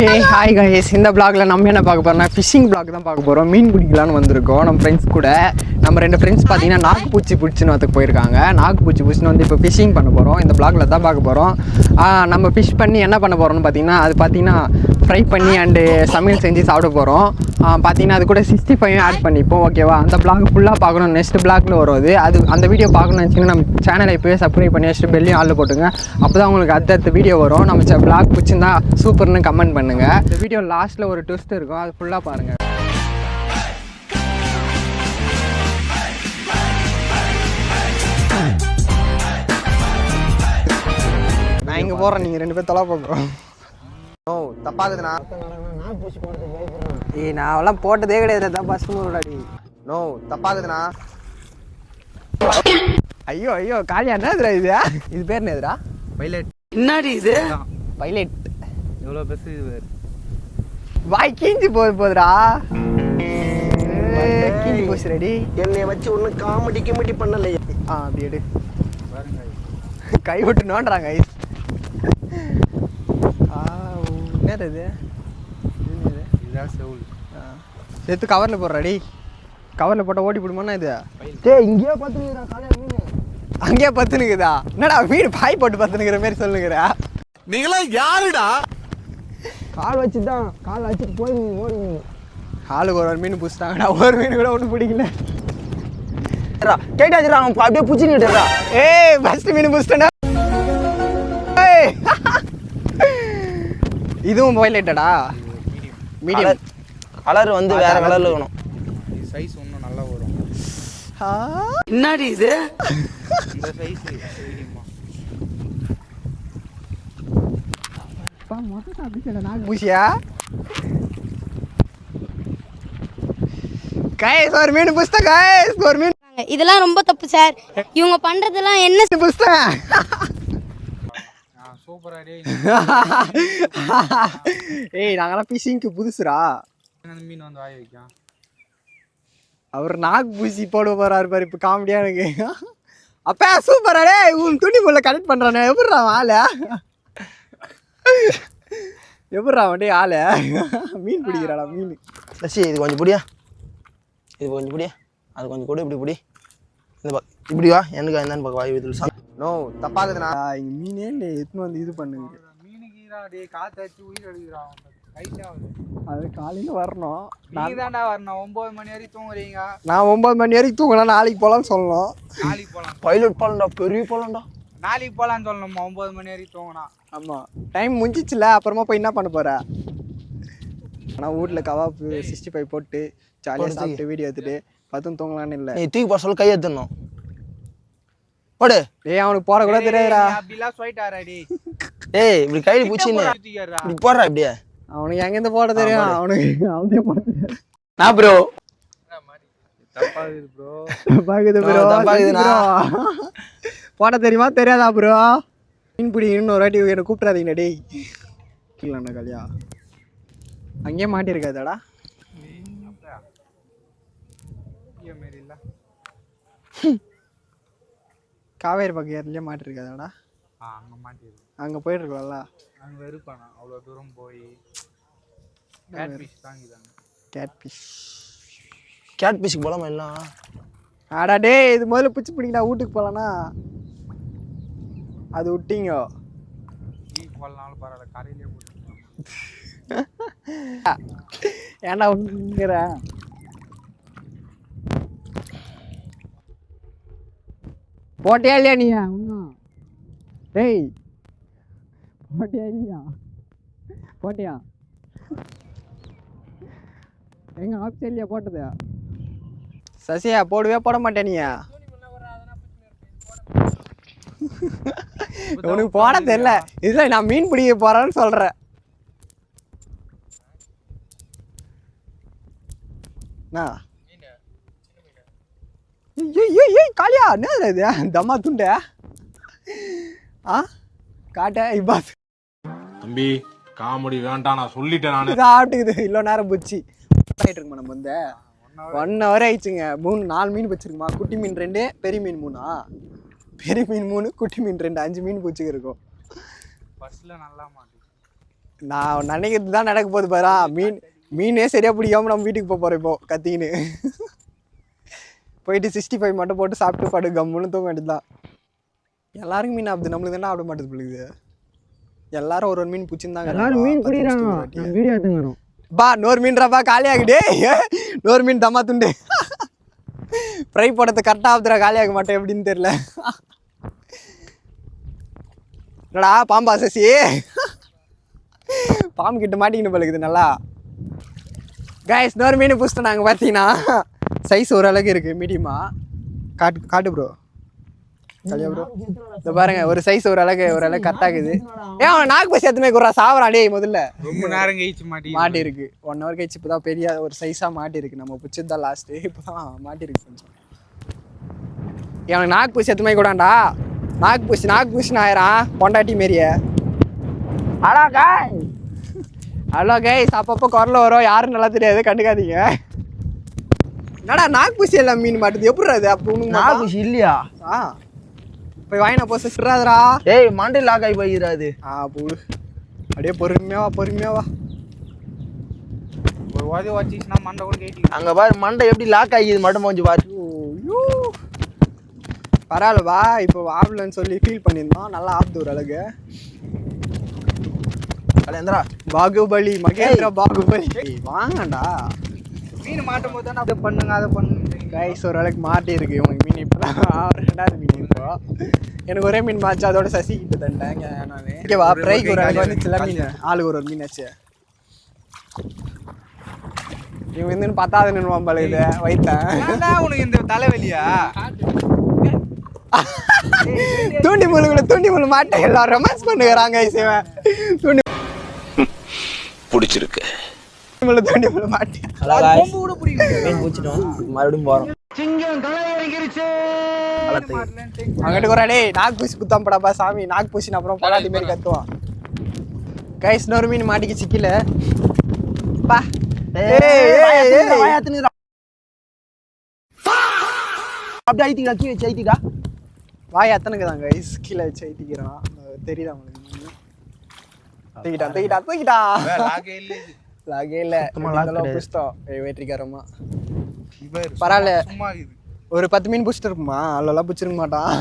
Hey hi guys, இந்த vlogல நம்ம என்ன பார்க்க போறோம்னா ஃபிஷிங் vlog தான் பார்க்க போறோம். மீன் பிடிக்கலாம்னு வந்திருக்கோம் நம்ம ஃப்ரெண்ட்ஸ் கூட. நம்ம ரெண்டு ஃப்ரெண்ட்ஸ் பாத்தீங்கன்னா நாக்குப்பூச்சி பிடிச்சின்னு வந்து போயிருக்காங்க. நாக்குப்பூச்சி பிடிச்சின்னு வந்து இப்போ ஃபிஷிங் பண்ண போறோம். இந்த vlogல தான் பார்க்க போறோம். நம்ம ஃபிஷ் பண்ணி என்ன பண்ண போறோம்னு பாத்தீங்கன்னா அது பாத்தீங்கன்னா ஃப்ரை பண்ணி அண்ட் சமையல் செஞ்சு சாப்பிட போறோம். பாத்தீங்கன்னா அது கூட 65 ஆட் பண்ணிப்போம். ஓகேவா? அந்த vlog ஃபுல்லா பார்க்கணும். நெக்ஸ்ட் vlogல வரும் அது. அந்த வீடியோ பார்க்கணும்னு நினைச்சீங்கன்னா நம்ம சேனலை இப்போவே சப்ஸ்கிரைப் பண்ணி வச்சுட்டு பெல்லையும் ஆல்ல போட்டுங்க. அப்பதான் உங்களுக்கு அடுத்த வீடியோ வரும். நம்ம vlog பிடிச்சிருந்தா சூப்பர்னு கமெண்ட் பண்ணுங்க. இந்த வீடியோ லாஸ்ட்ல ஒரு ட்விஸ்ட் இருக்கும், அது ஃபுல்லா பாருங்க. நான் இங்க போறேன், நீங்க ரெண்டு பேரும் தொலை போறோம். ஓ தப்பாகுதுண்ணா. ஏய் நான் எல்லாம் போட்டதே கிடையாது, தான் ஃபர்ஸ்ட் முறைடாடி. நோ தப்பாகுதுண்ணா. ஐயோ ஐயோ காலியா என்னதுடா இது? இது பேர் என்னதுடா? பைலட். என்னடி இது? பைலட். எவ்வளவு பெருசு இது பேர்? வாய் கீஞ்சி போகுதுடா. கீஞ்சி போச்சு ரெடி. என்னைய வச்சு ஒன்றும் காமெடி பண்ணலையே. அப்படி எடு கை விட்டு நோண்டுறாங்க. என்னது இது? இதுதான் செவுல். சேர்த்து கவரில் போடுறாடி. கவரில் போட்டால் ஓடி போடுமாண்ணா இது? இங்கேயே பார்த்துனுக்குறா காலையா மீன். அங்கேயே பத்துனுக்குதா? என்னடா மீன் பாய் போட்டு பத்துனுக்கிற மாதிரி சொல்லுங்கிற. நீங்களா யாருடா? கால் வச்சுதான், கால் வச்சுட்டு போய் ஓடி மீன். காலுக்கு ஒரு மீன் பிடிச்சிட்டாங்கடா, ஒரு மீன் கூட ஒன்றும் பிடிக்கல. கேட்டாச்சுடா அவன் அப்படியே பிடிச்சிக்கிட்டா. ஏய் ஃபர்ஸ்ட் மீன் பிடிச்சிட்டா. இதுவும் பைலட்டடா? மீடியம். கலர் வந்து வேற கலர்ல இருக்கணும். சைஸ் இன்னும் நல்லா வரும். என்னடி இது? இந்த சைஸ் மீடியமா. பா மொத்த சாப்பிட்டல நாக்கு பூசியா. गाइस ஒரு மீன் புஸ்தா. गाइस ஒரு மீன். இதெல்லாம் ரொம்ப தப்பு சார். இவங்க பண்றதெல்லாம் என்ன புஸ்தா? சூப்பரா டேய். ஏய் நாங்கலாம் ஃபிஷிங்க்கு புதுசுடா. அந்த மீன் வந்து வாய் வைக்கும். அவர் நாக் பூசி போட போறாரு பாரு, இப்ப காமெடியா இருக்கு. அப்பா சூப்பரா டேய். உன் துணி முள்ள கனெக்ட் பண்றானே. எப்படிடா ஆளு? எப்படிடா டேய் ஆளு? மீன் பிடிக்கிறாடா மீன். லட்சி இது கொஞ்சம் பிடியா, இது கொஞ்சம் பிடியா, அது கொஞ்சம் கூட இப்படி பிடி. இந்த இப்படி வா, எனக்கு என்னன்னு பார்க்க வாய் விதில். நோ தப்பாகுதுண்ணா. இங்க மீனே இல்லை, எத்தனை வந்து இது பண்ணுங்க. மீனுக்குடா டேய் காத்தாச்சு உயிர் எடுக்குறான். கைட்டா அது காலையில வரணும். நீ தான்டா வரணும். 9 மணி வரைக்கும் தூங்குறீங்க. நான் 9 மணி வரைக்கும் தூங்கலாம். நாளைக்கு போகலான்னு சொல்லணும். நாளைக்கு போகலாம். பைலட் போகலாம்டா, பெரிய போகலாம்டா. நாளைக்கு போகலான்னு சொல்லணுமா? 9 மணி வரைக்கும் தூங்கினா. ஆமாம் டைம் முடிஞ்சிச்சுல, அப்புறமா போய் என்ன பண்ண போகிற? ஆனால் வீட்டில் கவாப்பு 65 போட்டு ஜாலியாக சாப்பிட்டு வீடியோ எடுத்துட்டு பார்த்தும் தூங்கலான்னு இல்லை. நீ தூக்கி போட சொல்ல கை எடுத்துடணும். போடு. ஏய் அவனுக்கு போட கூட தெரியாதுடா. அப்படிலாம் சொல்லிட்டாரா டேய்? ஏய் இப்படி கையில பிடிச்சின்னு இப்படி போடுறா இப்படியே. அவனுக்கு எங்கேருந்து போட தெரியும்? அவனுக்கு அவனே போட தெரியாது. நான் ப்ரோ தப்பாகுது ப்ரோ. தப்பாகுது ப்ரோ. தப்பாகுதுண்ணா. போட தெரியுமா தெரியாதா ப்ரோ? மீன் பிடி இன்னொரு வாட்டி என்னை கூப்பிட்றாதீங்கண்ணா டேய். இல்லைண்ணா கல்யா அங்கேயே மாட்டிருக்காதாடா. காவேரி பக்கம் ஏர்லயே மாட்டிருக்காதாடா. அங்க மாட்டிருக்கு. அங்கே போயிட்டு இருக்கலாம்ல. அங்கே இருப்பானா அவ்வளோ தூரம் போய் கேட் ஃபிஷ் தாங்கிதாங்க. Catfish. கேட் ஃபிஷ்க்கு போகலாமா எல்லாம்? ஆடா டே இது முதல்ல பிடிச்சி பிடிங்கடா. வீட்டுக்கு போகலான்னா அது விட்டீங்க. போகலனாலும் பரவாயில்ல, கரையிலே போட்டு ஏன்டா விட்டுங்கிற? போட்டியா இல்லையா நீ? இன்னும் டேய் போட்டியா இல்லையா? போட்டியா? எங்க ஆப்ஷன்லையா போட்டது? சசியா போடுவே போட மாட்டேன் நீ. உனக்கு போட தெரியல. இதுல நான் மீன் பிடிக்க போறேன்னு சொல்றேன். காலியா என்ன இது? தம்மா துண்ட காட்ட இப்ப தம்பி காமெடி வேண்டாம், நான் சொல்லிட்டேன். நானு ஆட்டுக்குது இவ்வளோ நேரம் போச்சு. ஆயிட்டு இருக்குமா நம்ம வந்து 1 hour ஆயிடுச்சுங்க. 4 மீன் வச்சிருக்குமா. குட்டி மீன் 2, பெரிய மீன் 3. பெரிய மீன் 3, குட்டி மீன் 2, 5 மீன் பூச்சிக்கு இருக்கும். பஸ்ல நல்லா மாட்டேங்குது. நான் நினைக்கிறது தான் நடக்க போகுது பாரா. மீனே சரியாக பிடிக்காம நம்ம வீட்டுக்கு போகிறோம் இப்போ கத்தின்னு. போயிட்டு 65 மட்டும் போட்டு சாப்பிட்டு படு கம்முன்னு தூங்க வேண்டியதுதான். எல்லாருக்கும் மீன் ஆகுது, நம்மளுக்கு தானே ஆட மாட்டேது பிள்ளைது. எல்லாரும் ஒரு மீன் பிடிச்சிருந்தாங்க. எல்லாரும் மீன் பிடிக்கிறாங்க. வீடியோ எடுத்துக்கிறோம். பா நூறு மீன்றாப்பா காலியாகிட்டே. நூறு மீன் தம்மா துண்டு ஃப்ரை போடுறது கரெக்டாக ஆகுதுரா, காலியாக மாட்டேன் எப்படின்னு தெரியல. என்னடா பாம்பா சசி, பாம்பு கிட்ட மாட்டிக்கின்னு பழகுது நல்லா. கைஸ் நூறு மீன் பிடிச்சிட்டோம் நாங்கள். பார்த்தீங்கன்னா சைஸ் ஓரளவுக்கு இருக்குது, மீடியமாக. காட்டு ப்ரோ, கல்யா ப்ரோ. இந்த பாருங்க ஒரு சைஸ் ஓரளவுக்கு கரெக்டாகுது. அவன் நாக்கு பசி எத்தமே குறா சாவறான் டே. முதல்ல ரொம்ப நேரம் கழிச்சு மாட்டி இருக்கு. 1 hour கழிச்சு இப்போ தான் பெரிய ஒரு சைஸாக மாட்டி இருக்கு. நம்ம பிடிச்சது தான் லாஸ்ட்டு, இப்போ தான் மாட்டிருக்கு கொஞ்சம். அவனுக்கு நாக்கு பூசி எத்தமே கூடாண்டா. நாக்கு பூசி ஆயிரான் பொண்டாட்டி மாரியே. ஹலோ கைஸ், அப்பப்போ குரல வரும், யாரும் நல்லா தெரியாது, கண்டுக்காதீங்க. என்னடா நாக்கு பூசி எல்லாம் மீன் மாட்டுது, எப்படி அது? அப்போ நாக்கு பூசி இல்லையா? போய் வாங்கினா போச சிறாதரா. ஏய் மண்டை லாக் ஆகி போயிடாது. போடு அப்படியே பொறுமையா வா. ஒரு வாதி வச்சிச்சுன்னா மண்டை கூட கேட்டி. அங்கே பாரு மண்டை எப்படி லாக் ஆகிது மட்டும் கொஞ்சம் பாரு. பரவாயில்ல வா. இப்போ ஆப்லன்னு சொல்லி ஃபீல் பண்ணியிருந்தோம், நல்லா ஆப்து ஒரு அழகு. கல்யாந்திரா பாகுபலி மகேந்திர பாகுபலி வாங்கண்டா. மீன் மாட்டும் போது தானே அதை பண்ணுங்க அதை பண்ணுங்க. கைஸ் ஓரளவுக்கு மாட்டி இருக்கு இவனுக்கு மீன். இப்போ தான் 2வது மீன் இப்போ. எனக்கு ஒரே மீன் மாச்சு, அதோட சசி கிட்ட தண்டேங்க நான். ஓகேவா ப்ரைக்கு ஒரு அழகு வந்துச்சுல மீன். ஆளுக்கு ஒரு மீன் ஆச்சு. இவன் வந்து பத்தாவது நின்றுவான் பழகுது வைத்தேன். உனக்கு இந்த தலைவலியா? தூண்டி முள்ளு மாட்டேன் எல்லாம் ரொமான்ஸ் பண்ணுகிறாங்க. தூண்டி பிடிச்சிருக்கு. தூண்டி முள்ளு மாட்டேன் மீன் பிடிச்சிட்டோம், மறுபடியும் போகிறோம். அங்கிட்டு ஒரு டே நாக்கு பூசி குத்தாம் படாப்பா சாமி. நாக்கு பூசி அப்புறம் படாட்டி மாரி கத்துவான். கைஸ் இன்னொரு மீன் மாட்டிக்கு சிக்கல பா. அப்படி ஐத்திக்கா கீழே வச்சு ஐத்திக்கா. வாய் அத்தனுக்குதான் கைஸ், கீழே வச்சு ஐத்திக்கிறான். தெரியுதா உங்களுக்கு? தூக்கிட்டா லாகே இல்லை புஷ்டம் வெற்றிக்காரமா. பரவாயில்ல, ஒரு 10 மீன் பிடிச்சிட்டு இருக்குமா? அவ்வளோலாம் பிடிச்சிருக்க மாட்டான்.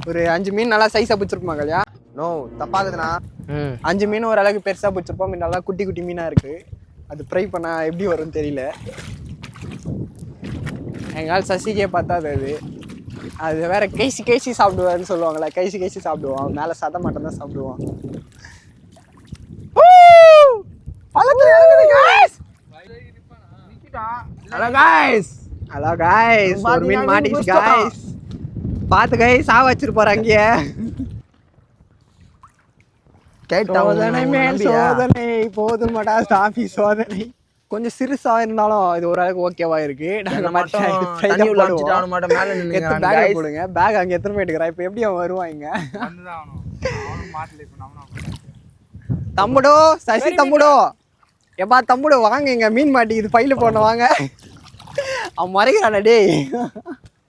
ஒரு 5 மீன் நல்லா சைஸாக பிடிச்சிருக்குமா கல்யா? நோ தப்பாகுதுண்ணா. 5 மீன் ஒரு அளவுக்கு பெருசாக பிடிச்சிருப்போம். மீன் நல்லா குட்டி மீனாக இருக்குது. அது ஃப்ரை பண்ணால் எப்படி வரும்னு தெரியல. எங்களால் சசிக்கே பார்த்தாது. அது வேற கைசி சாப்பிடுவான்னு சொல்லுவாங்களே, கைசி சாப்பிடுவான். மேலே சத மட்டும் தான் சாப்பிடுவான். ஹலோ கைஸ் ஒரு மீன் மாட்டிச்சு கைஸ். பார்த்து கைஸ் சாவ வச்சிட்டு போற அங்கேயே. சோதனை மேல் சோதனை போதுமாடா சாமி சோதனை. கொஞ்சம் சிறுசா இருந்தாலும் இது ஓரளவுக்கு ஓகேவா இருக்கு. போடுங்க பேக் அங்கே எத்தனை போயிட்டுக்கிறா. இப்போ எப்படி அவன் வருவாங்க? தம்புடோ சசி தம்புடோ எப்பா தம்புடோ வாங்க, இங்க மீன் மாட்டிக்குது பையில போன வாங்க. அவன் மறைக்கிறான டேய்.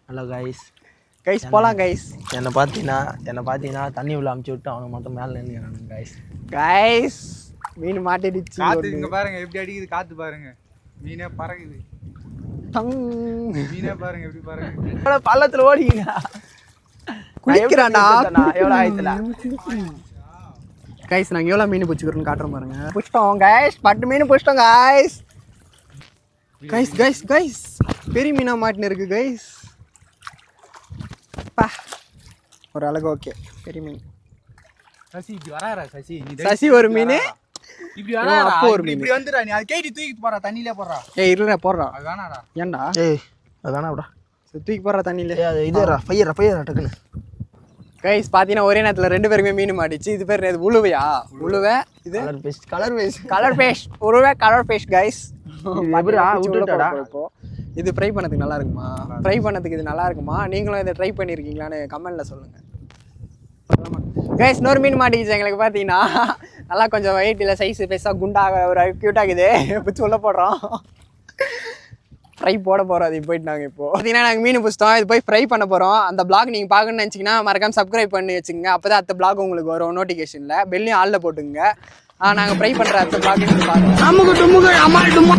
ஹலோ கைஸ் போலாம் கைஸ். என்னை பார்த்தீங்கன்னா தண்ணி உள்ள அமுச்சு விட்டு அவனுக்கு மட்டும் மேலே நின்றுக்கிறானுங்க கைஸ். மீன் மாட்டிடுச்சு. காத்து இங்க பாருங்க எப்படி அடிக்குது காத்து பாருங்க. மீனே பறக்குது. மீனே பாருங்க எப்படி பாருங்க. பள்ளத்துல ஓடிங்க குளிக்கிறான்டா. எவ்வளோ ஆயிடுச்சுல கைஸ் நாங்கள் எவ்வளோ மீன் பிடிச்சிக்கிறோன்னு காட்டுறோம் பாருங்க. பிடிச்சிட்டோம் கைஸ், 10 மீன் பிடிச்சிட்டோம் கைஸ். கைஸ் பெரிய மீனாக மாட்டின்னு இருக்கு கைஸ். பா ஒரு அழகு ஓகே. பெரிய மீன் சசி இப்படி வராரா? சசி ஒரு மீன் இப்படி வராரா? அப்போ ஒரு மீன் இப்படி வந்துடா. நீ அது கேட்டி தூக்கி போறா, தண்ணியிலே போறா. இல்லைடா போடுறா. அது வேணாடா. ஏன்டா? அதானாடா தூக்கி போடுறா தண்ணியில. இதுரா பையரா டக்குன்னு. கைஸ் பார்த்தீங்கன்னா ஒரே நேரத்தில் 2 பேருமே மீன் மாட்டிச்சு. இது பேர் உழுவையா? உழுவை. இது கலர் பேஸ்ட் உழுவை கலர் பேஸ்ட் கைஸ். இப்போ இது ஃப்ரை பண்ணதுக்கு நல்லா இருக்குமா? ஃப்ரை பண்ணதுக்கு இது நல்லா இருக்குமா? நீங்களும் இதை ட்ரை பண்ணியிருக்கீங்களான்னு கமெண்ட்ல சொல்லுங்க கைஸ். இன்னொரு மீன் மாட்டிக்கிச்சு எங்களுக்கு. பார்த்தீங்கன்னா நல்லா கொஞ்சம் வெயிட் இல்லை, சைஸ் பெருசாக குண்டாக ஒரு க்யூட்டாகுது. பிடிச்சி உள்ள போடுறோம். ஃப்ரை போட போகிறோம். அது போயிட்டு நாங்கள் இப்போ பார்த்தீங்கன்னா நாங்கள் மீன் பிடிச்சிட்டோம். இது போய் ஃப்ரை பண்ண போகிறோம். அந்த பிளாக் நீங்கள் பார்க்கணுன்னு நினச்சிங்கன்னா மறக்காம சப்ஸ்கிரைப் பண்ணி வச்சுக்கோங்க. அப்போ தான் அடுத்த பிளாக் உங்களுக்கு வரும் நோட்டிஃபிகேஷனில். பெல்லையும் ஆளில் போட்டுங்க. நாங்கள் ட்ரை பண்ணுற அடுத்த vlog பாருங்க. அம்முக்கு டும்முக்கு அம்மா டும்மா